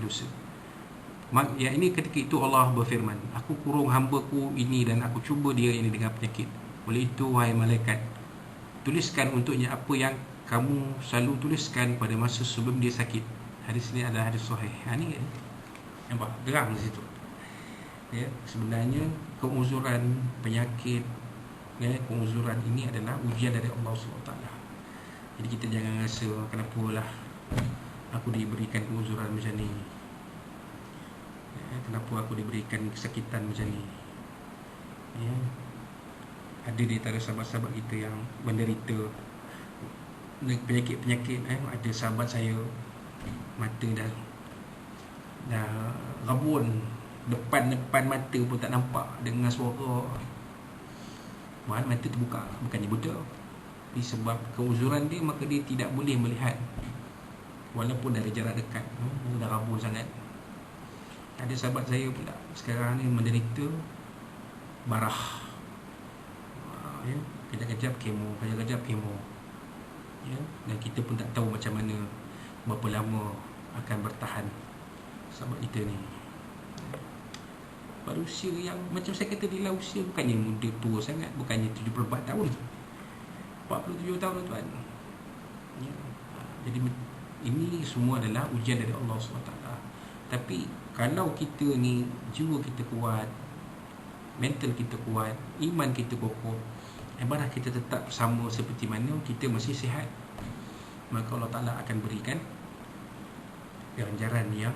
dosa. Ya, ini ketika itu Allah berfirman, aku kurung hamba-Ku ini dan aku cuba dia ini dengan penyakit. Oleh itu, wahai malaikat, tuliskan untuknya apa yang kamu selalu tuliskan pada masa sebelum dia sakit. Hadis ini adalah hadis sahih. Ini nampak terang di situ. Ya, sebenarnya keuzuran penyakit, ya, keuzuran ini adalah ujian dari Allah SWT. Jadi kita jangan rasa kenapalah aku diberikan keuzuran macam ni, ya, kenapa aku diberikan kesakitan macam ni, ya. Ada di antara sahabat-sahabat kita yang menderita penyakit-penyakit. Ada sahabat saya mata dah rabun, depan mata pun tak nampak, dengar suara malah mata terbuka, bukannya buta. Sebab keuzuran dia, maka dia tidak boleh melihat walaupun dari jarak dekat. Dah rabun sangat. Ada sahabat saya pula sekarang ni menderita barah, ya, kejap-kejap kemo, ya, dan kita pun tak tahu macam mana, berapa lama akan bertahan sahabat kita ni. Baru usia yang macam saya kata dia lah, usia bukannya muda tua sangat, bukannya 74 tahun, 47 tahun tuan, ya. Jadi ini semua adalah ujian dari Allah SWT. Tapi kalau kita ni jiwa kita kuat, mental kita kuat, iman kita kokoh, ibadah kita tetap sama seperti mana kita masih sihat, maka Allah Ta'ala akan berikan ganjaran yang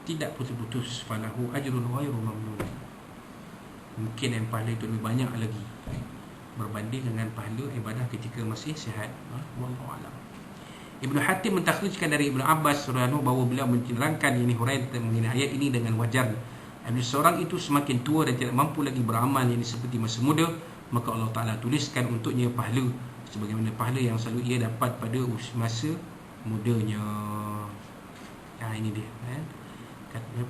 tidak putus-putus. Falahu ajrun ghairu mamnun. Mungkin yang pahala itu lebih banyak lagi berbanding dengan pahala ibadah ketika masih sihat. Wallahu a'lam. Ibnu Hatim mentakhrijkan dari Ibnu Abbas radhiyallahu bahawa beliau menerangkan ini Hurairah mengenai ayat ini dengan wajar. Apabila seorang itu semakin tua dan tidak mampu lagi beramal yang seperti masa muda, maka Allah Ta'ala tuliskan untuknya pahala sebagaimana pahala yang selalu ia dapat pada masa mudanya. Ini dia,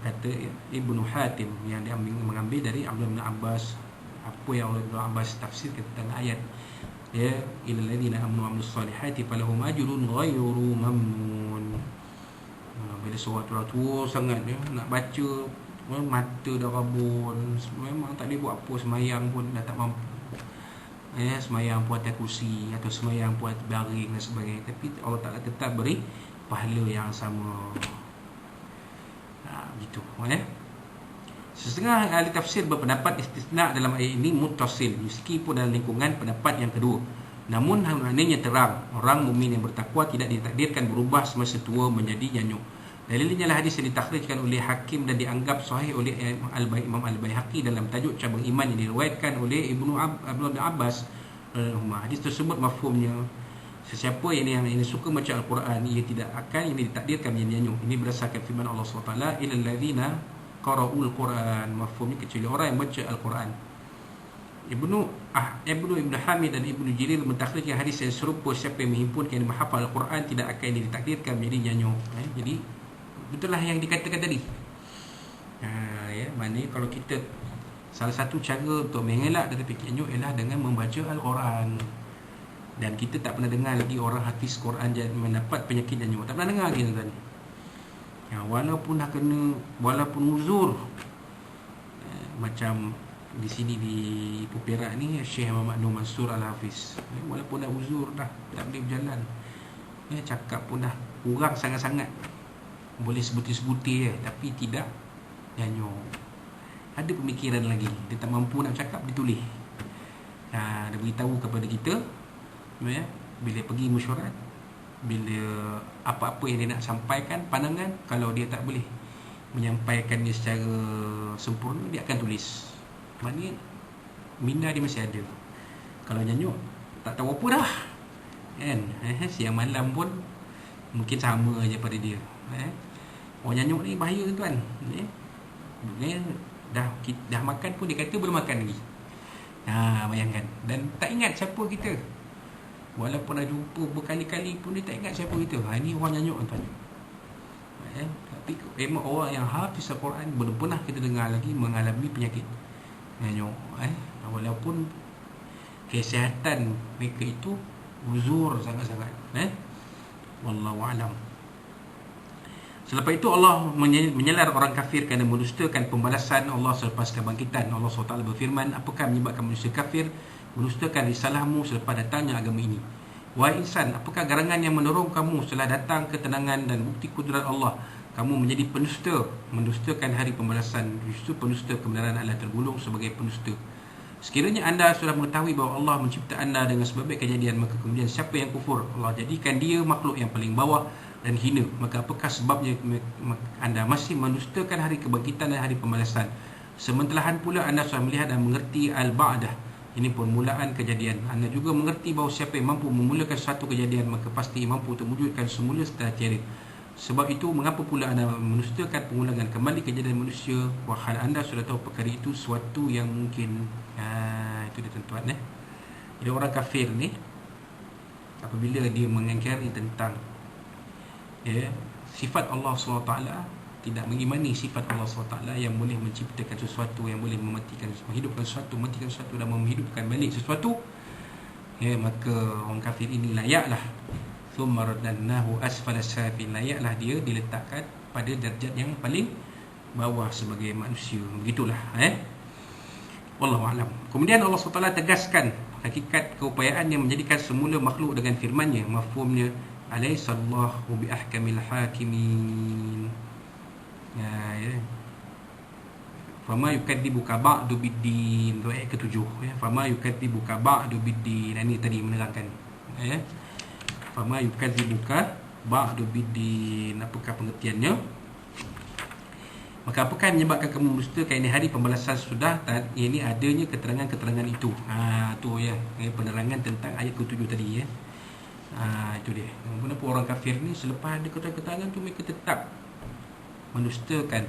kata Ibnu Hatim yang dia mengambil dari Abdullah bin Abbas. Apa yang Ibnu Abbas tafsirkan tentang ayat, ya, ilal ladzina amanu wa amilus solihati falahum ajrun ghairu mamnun. Bila seorang tua sangat, ya, nak baca, mata dah rabun, memang tak boleh buat apa, semayang pun dah tak mampu, ya, semayang pun atas kursi atau semayang pun atas baring dan sebagainya. Tapi Allah Ta'ala tetap beri pahala yang sama. Gitu, ya. Setengah ahli tafsir berpendapat istisna dalam ayat ini muttasil, meskipun dalam lingkungan pendapat yang kedua. Namun maknanya terang, orang mukmin yang bertakwa tidak ditakdirkan berubah semasa tua menjadi nyanyuk. Dalilnya lah hadis yang ditakhrijkan oleh Hakim dan dianggap sahih oleh Imam Al-Baihaqi dalam tajuk cabang iman yang diriwayatkan oleh Abdullah bin Abbas. Hadis tersebut mafhumnya, sesiapa yang suka baca Al-Quran, ia tidak akan ini ditakdirkan menjadi nyanyuk. Ini berdasarkan firman Allah SWT, ilal ladzina qara'ul Quran, mafhumnya kecuali orang yang baca Al-Quran. Ibnu Hamid dan Ibnu Jirir mentakhrijkan hadis yang serupa, siapa yang menghimpunkan dan menghafal Al-Quran tidak akan ini ditakdirkan menjadi nyanyuk. Jadi betul lah yang dikatakan tadi. Ya, maknanya kalau kita, salah satu cara untuk mengelak dari penyakit nyanyuk ialah dengan membaca Al-Quran. Dan kita tak pernah dengar lagi orang hafiz Quran mendapat penyakit nyanyuk. Tak pernah dengar lagi tuan. Ya, walaupun dah kena, walaupun uzur, macam di sini di Perak ni Syekh Muhammad Nur Mansur Al-Hafiz, walaupun dah uzur, dah tak boleh berjalan, cakap pun dah kurang sangat-sangat, boleh sebutir-sebutir tapi tidak nyanyuk. Ada pemikiran lagi, dia tak mampu nak cakap, dia tulis. Dia beritahu kepada kita, ya, bila pergi mesyuarat, bila apa-apa yang dia nak sampaikan pandangan, kalau dia tak boleh menyampaikannya secara sempurna, dia akan tulis. Maknanya minda dia masih ada. Kalau nyanyuk tak tahu apa dah, kan? Siang malam pun mungkin sama aja pada dia. Orang nyanyuk ni bahaya tuan. Dah makan pun dia kata belum makan lagi. Bayangkan. Dan tak ingat siapa kita. Walaupun dah jumpa berkali-kali pun dia tak ingat siapa kita. Ini orang nyanyuk tuan. Tapi memang orang yang hafiz Al-Quran belum pernah kita dengar lagi mengalami penyakit nyanyuk. Walaupun kesihatan mereka itu uzur sangat-sangat. Wallahu a'lam. Selepas itu Allah menyelar orang kafir kerana mendustakan pembalasan Allah selepas kebangkitan. Allah SWT berfirman, apakah menyebabkan manusia kafir mendustakan risalahmu selepas datangnya agama ini? Wahai insan, apakah garangan yang menolong kamu setelah datang ketenangan dan bukti kudrat Allah? Kamu menjadi pendusta, mendustakan hari pembalasan. Justru pendusta kebenaran adalah tergolong sebagai pendusta. Sekiranya anda sudah mengetahui bahawa Allah mencipta anda dengan sebab kejadian, maka kemudian siapa yang kufur, Allah jadikan dia makhluk yang paling bawah dan hina, maka apakah sebabnya anda masih mendustakan hari kebangkitan dan hari pembalasan? Sementelahan pula anda sudah melihat dan mengerti al-ba'dah, ini permulaan kejadian. Anda juga mengerti bahawa siapa yang mampu memulakan satu kejadian, maka pasti mampu untuk mewujudkan semula setelah tiada. Sebab itu, mengapa pula anda mendustakan pengulangan kembali kejadian manusia, wahal anda sudah tahu perkara itu suatu yang mungkin. Itu dia tuan-tuan. Jadi orang kafir ni, apabila dia mengingkari tentang sifat Allah SWT, tidak mengimani sifat Allah SWT yang boleh menciptakan sesuatu, yang boleh mematikan, menghidupkan sesuatu, mematikan sesuatu dan menghidupkan balik sesuatu, maka orang kafir ini layaklah thumma radadnahu asfala safilin, layaklah dia diletakkan pada darjat yang paling bawah sebagai manusia. Begitulah. Wallahu a'lam. Kemudian Allah SWT tegaskan hakikat keupayaan yang menjadikan semula makhluk dengan firman-Nya. Mafhumnya, alaihissallahu biahkamil hakimin. Fama yukadzibuka ba'du biddin. Ayat ke-7. Fama yukadzibuka ba'du biddin. Ini tadi menerangkan. Fama yukadzibuka ba'du biddin. Apakah pengertiannya? Maka apakah menyebabkan kamu mendustakan ini hari pembalasan sudah? Ini adanya keterangan-keterangan itu. Tu penerangan tentang ayat ke-7 tadi. Itu dia. Kenapa orang kafir ni selepas ada keterangan tu mereka tetap mendustakan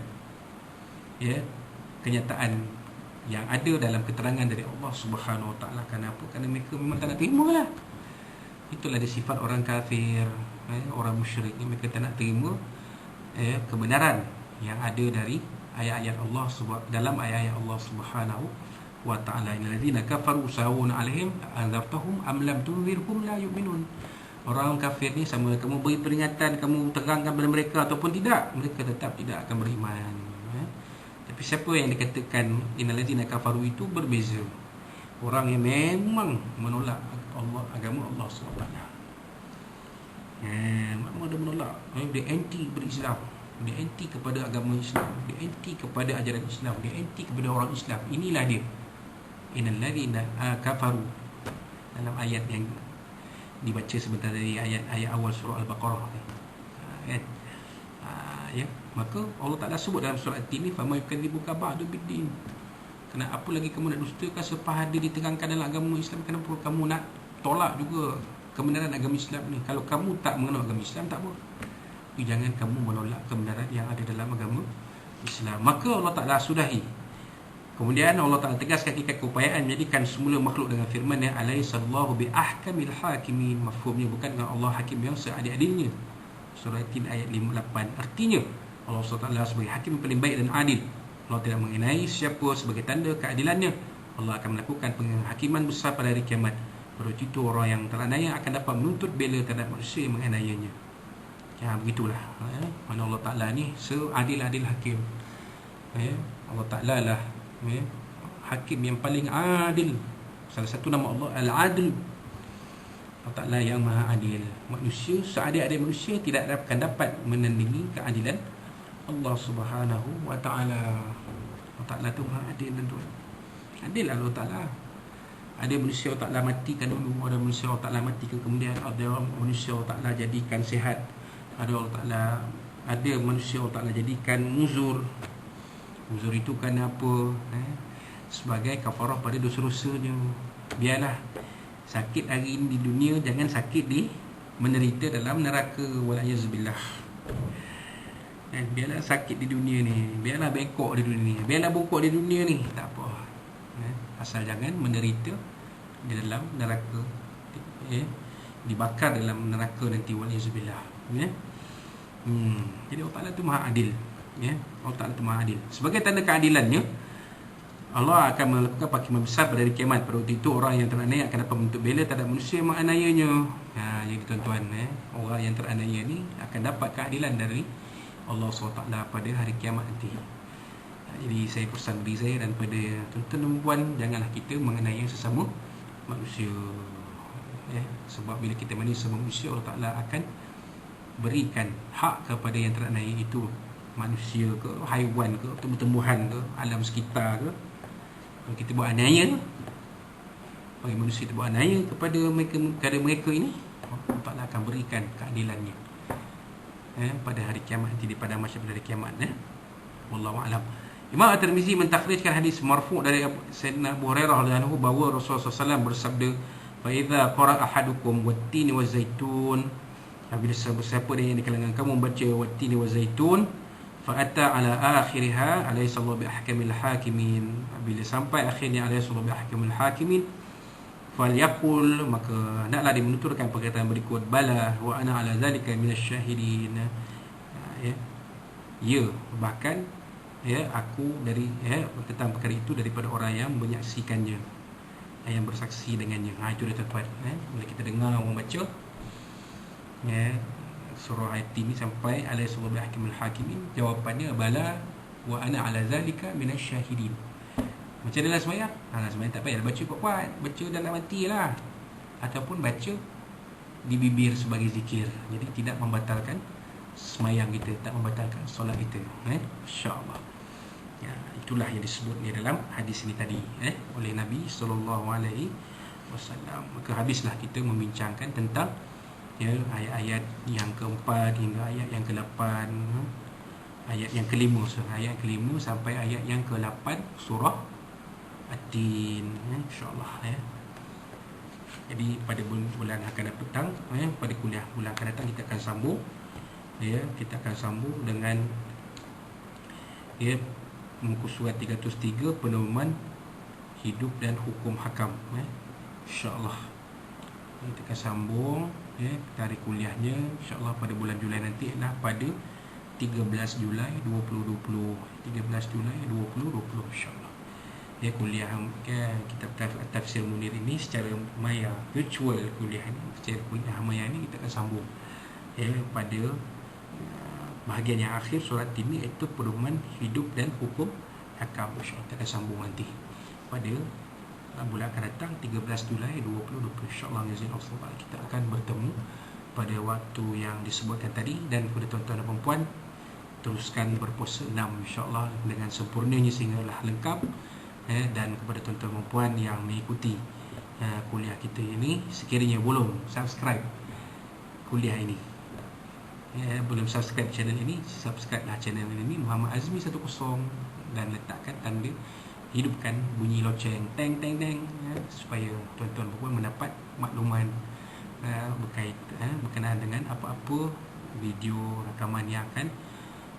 kenyataan yang ada dalam keterangan dari Allah Subhanahu Wa Taala. Kenapa? Kerana mereka memang tak nak terima lah. Itulah dia sifat orang kafir, orang musyrik ni. Mereka tak nak terima kebenaran yang ada dari ayat-ayat Allah dalam ayat-ayat Allah Subhanahu wa Ta'ala. Innal ladzina kafaru sawun 'alaihim anzartahum am lam tunzirhum la yu'minun. Orang kafir ni sama kamu beri peringatan, kamu terangkan kepada mereka ataupun tidak, mereka tetap tidak akan beriman. Tapi siapa yang dikatakan innal ladzina kafaru itu berbeza. Orang yang memang menolak Allah, agama Allah SWT. Memang dia menolak, dia anti berislam. Dia anti kepada agama Islam, dia anti kepada ajaran Islam, dia anti kepada orang Islam. Inilah dia. Innal ladzina kafaru, dalam ayat yang dibaca sebentar dari ayat awal surah Al-Baqarah kan. Maka Allah Taala sebut dalam surah At-Tin ni, fama yukadzibuka ba'du biddin. Kenapa apa lagi kamu nak dustakan selepas ada diterangkan dalam agama Islam? Kenapa kamu nak tolak juga kebenaran agama Islam ni? Kalau kamu tak mengenal agama Islam, tak apa. Jangan kamu menolak kebenaran yang ada dalam agama Islam. Maka Allah Ta'ala sudahi. Kemudian Allah Ta'ala tegaskan hakikat keupayaan menjadikan semula makhluk dengan firman yang alaihissallahu biahkamil hakimin. Mafhumnya bukan dengan Allah hakim yang seadil-adilnya. Surah Tin ayat 58. Artinya Allah SWT sebagai hakim yang paling baik dan adil. Allah tidak mengenai siapa sebagai tanda keadilannya. Allah akan melakukan penghakiman besar pada hari kiamat. Baru itu orang yang teraniaya akan dapat menuntut bela terhadap manusia yang menganiayanya. Begitulah. Mana Allah Ta'ala ni seadil-adil hakim. Allah Ta'ala lah hakim yang paling adil. Salah satu nama Allah Al-Adil. Allah Ta'ala yang maha adil. Manusia, seadil-adil manusia tidak akan dapat menandingi keadilan Allah Subhanahu Wa Ta'ala. Allah Ta'ala tu maha adil, tuan. Adil Allah Ta'ala. Ada manusia Allah Ta'ala matikan dulu, ada manusia Allah Ta'ala matikan kemudian, ada manusia Allah Ta'ala jadikan sihat, ada Allah Ta'ala, ada manusia Allah Ta'ala jadikan uzur. Uzur itu kan apa? Sebagai kafarah pada dosa-dosanya. Biarlah sakit hari ini di dunia, jangan sakit di menderita dalam neraka. Wala'iyazubillah. Biarlah sakit di dunia ni, biarlah bengkok di dunia ni, biarlah bongkok di dunia ni, tak apa. Asal jangan menderita di dalam neraka, dibakar dalam neraka nanti. Wala'iyazubillah. Jadi Allah Ta'ala itu maha adil. Allah Ta'ala itu maha adil. Sebagai tanda keadilannya, Allah akan melakukan penghakiman besar pada hari kiamat. Pada waktu itu orang yang teraniaya akan dapat menuntut bela terhadap manusia yang menganiayanya. Jadi tuan-tuan, orang yang teraniaya ni akan dapat keadilan dari Allah SWT pada hari kiamat nanti. Jadi saya pesan diri saya dan pada tuan-tuan dan puan, janganlah kita mengenai sesama manusia. Sebab bila kita manusia, Allah Ta'ala akan berikan hak kepada yang teraniaya itu, manusia ke, haiwan ke, tumbuh-tumbuhan ke, alam sekitar ke. Kalau kita buat aniaya, bagi manusia itu buat aniaya kepada mereka ini, Allah Ta'ala akan berikan keadilannya pada hari kiamat nanti, di padang mahsyar pada hari kiamat. Wallahu a'lam. Imam At-Tirmizi mentakhrijkan hadis marfu' dari Sayyidina Abu Hurairah radhiyallahu anhu bahawa Rasulullah SAW bersabda, "Fa idza qara'a ahadukum wat-tini waz-zaitun," apabila siapa yang di kalangan kamu membaca wat-tini waz-zaitun, fa ata ala akhiriha alaysa Allah bi ahkamil hakimin, apabila sampai akhirnya alaysa Allah bi ahkamil hakimin, falyaqul, maka naklah dia menuturkan perkataan berikut, bala wa ana ala zalika minasyahidin, ya bahkan aku dari tentang perkara itu daripada orang yang menyaksikannya, yang bersaksi dengannya. Itu dia tuan-tuan. Bila kita dengar orang baca surah ayat ini sampai alaysa Allah bi ahkamil hakimin, jawapannya bala wa ana ala zalika minasyahidin. Macam dalam sembahyang, sembahyang tak payah baca kuat-kuat, baca dalam hati lah, ataupun baca di bibir sebagai zikir. Jadi tidak membatalkan sembahyang kita, tak membatalkan solat kita. Insya-Allah. Itulah yang disebut di dalam hadis ini tadi oleh Nabi SAW. Maka habislah kita membincangkan tentang ayat-ayat yang keempat hingga ayat yang ke-8, ayat yang kelima, ayat kelima sampai ayat yang ke-8 surah At-Tin, insya-Allah. Jadi pada bulan akan datang, pada kuliah bulan akan datang kita akan sambung, kita akan sambung dengan muka surat 303, pedoman hidup dan hukum hakam. InsyaAllah kita akan sambung tarikh kuliahnya insyaAllah pada bulan Julai nanti adalah pada 13 Julai 2020. 13 Julai 2020 insyaAllah. Kuliah kitab Tafsir Munir ini secara maya, virtual kuliah ini, secara kuliah maya ini kita akan sambung pada bahagian yang akhir surat ini, iaitu pedoman hidup dan hukum hakam. InsyaAllah kita akan sambung nanti pada bulan akan datang 13 Julai 2020 insyaAllah. Kita akan bertemu pada waktu yang disebutkan tadi. Dan kepada tuan-tuan dan perempuan, teruskan berpuasa 6 insyaAllah dengan sempurnanya sehinggalah lengkap. Dan kepada tuan-tuan dan perempuan yang mengikuti kuliah kita ini, sekiranya belum subscribe kuliah ini, belum subscribe channel ini, subscribelah channel ini Muhammad Azmi 10, dan letakkan tanda, hidupkan bunyi loceng teng teng teng, supaya tuan-tuan dan perempuan mendapat makluman berkenaan dengan apa-apa video rakaman yang akan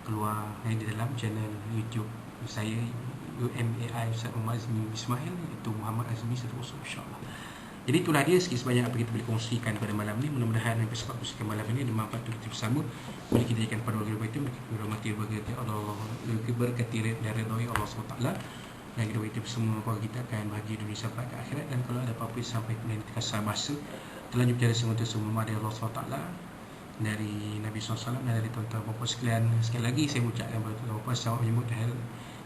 keluar di dalam channel YouTube saya, UMAI Ustaz Muhammad Azmi Ismail, iaitu Muhammad Azmi 10 insyaAllah. Jadi itulah dia sebanyak apa kita boleh kongsikan pada malam ini. Mudah-mudahan yang bersifat kongsikan malam ini bermanfaat untuk kita bersama. Boleh kita jadikan pada wakil itu berhormati berkati Allah, berkati dan redai Allah SWT. Dan kita kita bersama keluarga kita akan bahagia dunia sampai ke akhirat. Dan kalau ada apa-apa sampai kemudian kita kasar bahasa terlanjur bicara semua dari Allah SWT, dari Nabi SAW, dan dari tuan-tuan bapa sekalian. Sekali lagi saya ucapkan kepada tuan-tuan bapa selamat menyambut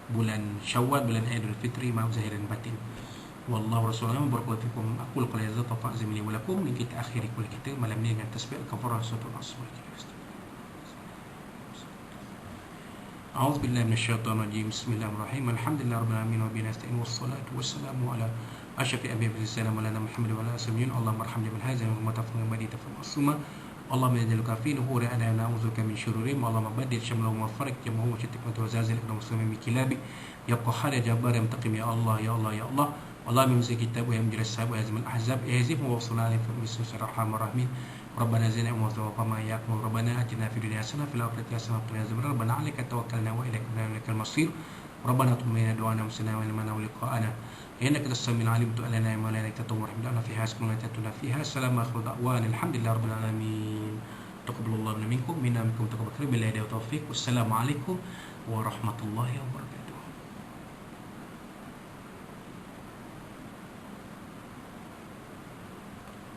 bulan Syawal, bulan Aidil Fitri, maaf zahir dan batin. Wallahu Rasulullah wabarakatuh. Aku qul yazat ta'zim li wa lakum. Kita akhiri kuliah kita malam ini dengan tasbih al-kafarah surah Al-Asr. A'udzu billahi minasyaitonir rajim. Bismillahirrahmanirrahim. Alhamdulillahirabbil alamin wa bihi nasta'in wassalatu wassalamu ala asyrafil anbiya'i wal mursalin maulana Muhammad wa ala alihi Allahumma arhamna bil hazan wa matafna badi tafsuma. Allahumma yajaluka fi nuhuri ana na'udzuka min syururihim. Allahumma baddil syamlahum wa farik jamahum wa shatik wa zalzal ibn muslimin bi kilabi ya qahhar ya jabbar ya muntaqim ya Allah ya Allah ya Allah. Allah min kitab wa yamjil sahab wa yazmul ahzab yazif wa sallallahu alaihi wa sallam rahmin. Rabbana zidna wa tawaffa yaqum. Rabbana atina fid dunya hasanah fil akhirati hasanah wa qina adzabannar. Rabbana 'alaika tawakkalna wa ilaikal masir. Rabbana tu'mina du'ana muslimina wa liman liqa'ana. إنك تسمع العليم تؤلنا ما لا تطور رحمنا فيها اسمنا تتنا فيها السلام آخر دعوان الحمد لله رب العالمين تقبل الله منكم منا منكم تقبل بالله والتوفيق والسلام عليكم ورحمة الله وبركاته.